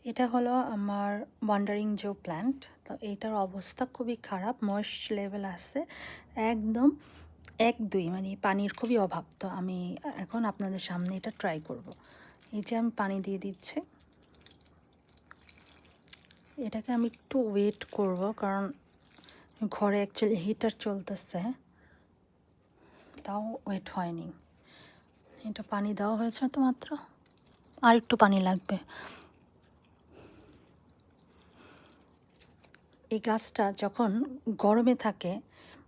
এটা হলো আমার ওয়ান্ডারিং জো প্ল্যান্ট। তো এইটার অবস্থা খুবই খারাপ, ময়েশ্চ লেভেল আছে একদম 1-2, মানে পানির খুবই অভাব। তো আমি এখন আপনাদের সামনে এটা ট্রাই করব। এই যে আমি পানি দিয়ে দিচ্ছি, এটাকে আমি একটু ওয়েট করব কারণ ঘরে অ্যাকচুয়ালি হিটার চলতেছে, তাও ওয়েট হয়নি। এটা পানি দেওয়া হয়েছে তো মাত্র, আর একটু পানি লাগবে। এই গাছটা যখন গরমে থাকে,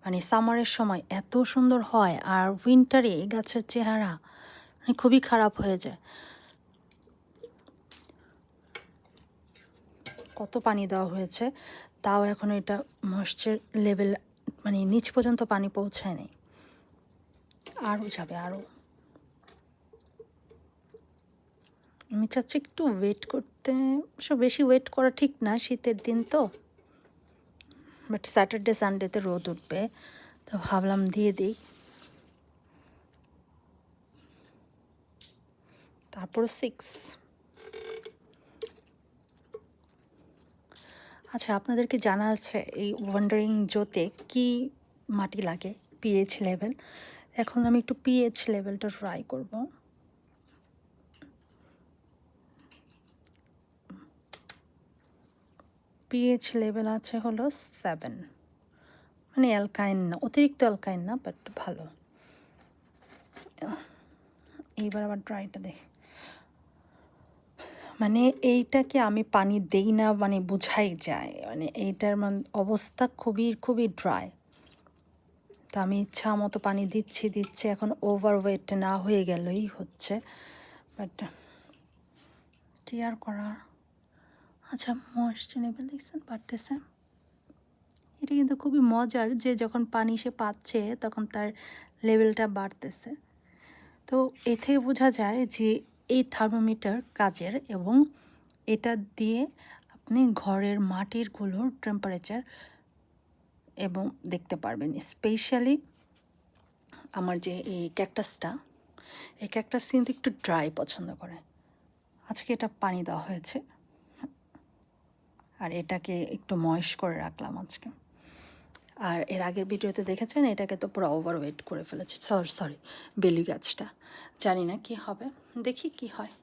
মানে সামারের সময় এত সুন্দর হয়, আর উইন্টারে এই গাছের চেহারা মানে খুবই খারাপ হয়ে যায়। কত পানি দেওয়া হয়েছে, তাও এখন এটা ময়েশ্চার লেভেল মানে নিচ পর্যন্ত পানি পৌঁছায় নেই, আরও যাবে আরও। আমি চাচ্ছি একটু ওয়েট করতে, সব বেশি ওয়েট করা ঠিক না, শীতের দিন তো, বাট স্যাটারডে সানডেতে রোদ উঠবে, তো ভাবলাম দিয়ে দিই। তারপর 6। আচ্ছা, আপনাদেরকে জানা আছে এই ওয়ান্ডারিং জোতে কি মাটি লাগে? PH level. এখন আমি একটু পিএইচ লেভেলটা ট্রাই করব। পিএইচ লেভেল আছে হলো 7, মানে অ্যালকাইন না, অতিরিক্ত অ্যালকাইন না, বাট ভালো। এইবার আবার ড্রাইটা দেখি, মানে এইটাকে আমি পানি দেই না মানে বোঝাই যায়, মানে এইটার অবস্থা খুবই খুবই ড্রাই। তো আমি ইচ্ছা মতো পানি দিচ্ছি, এখন ওভারওয়েট না হয়ে গেলেই হচ্ছে, বাট কি আর করার। আচ্ছা, ময়েশ্চার লেভেল দেখছেন বাড়তেছে। এটা কিন্তু খুবই মজার যে যখন পানি সে পাচ্ছে তখন তার লেভেলটা বাড়তেছে। তো এ থেকে বোঝা যায় যে এই থার্মোমিটার কাজের, এবং এটা দিয়ে আপনি ঘরের মাটিরগুলোর টেম্পারেচার এবং দেখতে পারবেন। স্পেশালি আমার যে এই ক্যাকটাসটা, এই ক্যাকটাস কিন্তু একটু ড্রাই পছন্দ করে। আজকে এটা পানি দেওয়া হয়েছে, আর এটাকে একটু ময়েশ্চ করে রাখলাম আজকে। আর এর আগের ভিডিওতে দেখেছেন এটাকে তো পুরো ওভারওয়েট করে ফেলেছে, সরি বেলি গাছটা। জানি না কি হবে, দেখি কি হয়।